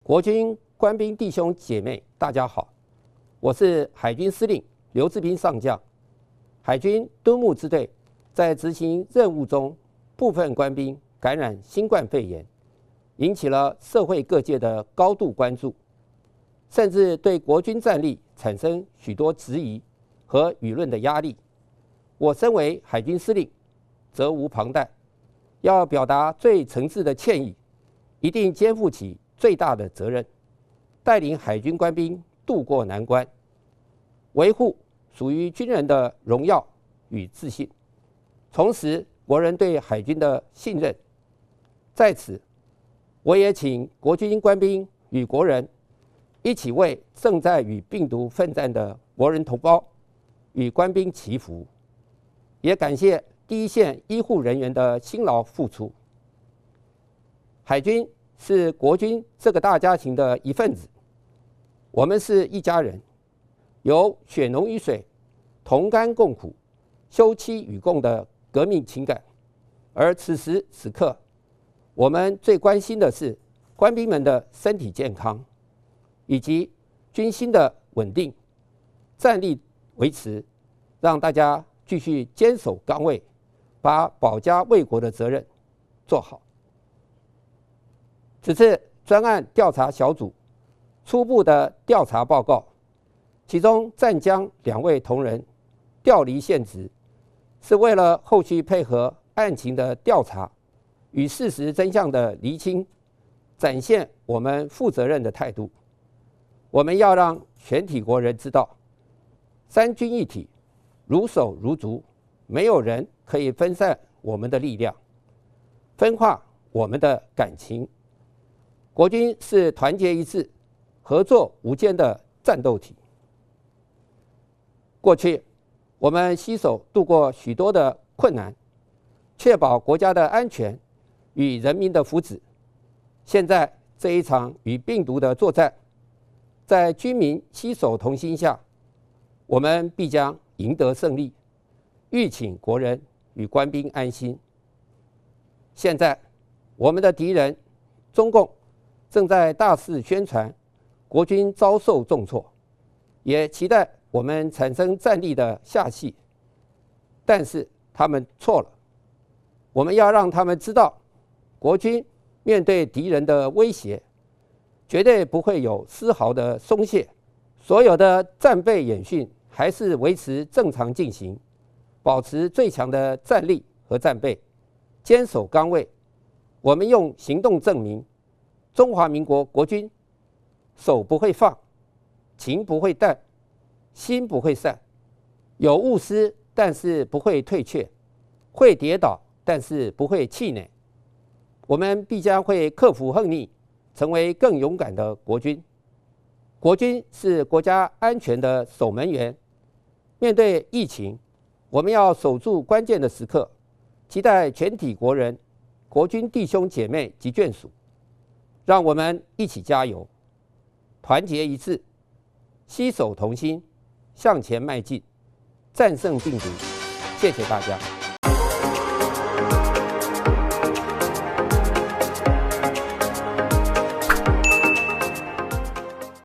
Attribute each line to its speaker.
Speaker 1: 国军官兵弟兄姐妹，大家好，我是海军司令刘志斌上将。海军敦睦支队在执行任务中，部分官兵感染新冠肺炎，引起了社会各界的高度关注，甚至对国军战力产生许多质疑和舆论的压力。我身为海军司令，责无旁贷，要表达最诚挚的歉意，一定肩负起最大的责任，带领海军官兵渡过难关，维护属于军人的荣耀与自信，重拾国人对海军的信任。在此，我也请国军官兵与国人一起为正在与病毒奋战的国人同胞与官兵祈福，也感谢第一线医护人员的辛劳付出。海军是国军这个大家庭的一份子，我们是一家人，有血浓于水、同甘共苦、休戚与共的革命情感。而此时此刻，我们最关心的是官兵们的身体健康，以及军心的稳定、战力维持，让大家继续坚守岗位，把保家卫国的责任做好。此次专案调查小组初步的调查报告，其中暂将2位同仁调离现职，是为了后续配合案情的调查与事实真相的厘清，展现我们负责任的态度。我们要让全体国人知道，三军一体，如手如足，没有人可以分散我们的力量，分化我们的感情。国军是团结一致、合作无间的战斗体。过去，我们携手度过许多的困难，确保国家的安全与人民的福祉。现在这一场与病毒的作战，在军民携手同心下，我们必将赢得胜利，欲请国人与官兵安心。现在，我们的敌人中共正在大肆宣传国军遭受重挫，也期待我们产生战力的下戏，但是他们错了。我们要让他们知道，国军面对敌人的威胁，绝对不会有丝毫的松懈。所有的战备演训还是维持正常进行，保持最强的战力和战备，坚守岗位。我们用行动证明，中华民国国军手不会放，情不会淡，心不会散，有误失，但是不会退却，会跌倒，但是不会气馁。我们必将会克服横逆，成为更勇敢的国军。国军是国家安全的守门员。面对疫情，我们要守住关键的时刻，期待全体国人、国军弟兄姐妹及眷属，让我们一起加油，团结一致，携手同心，向前迈进，战胜病毒。谢谢大家。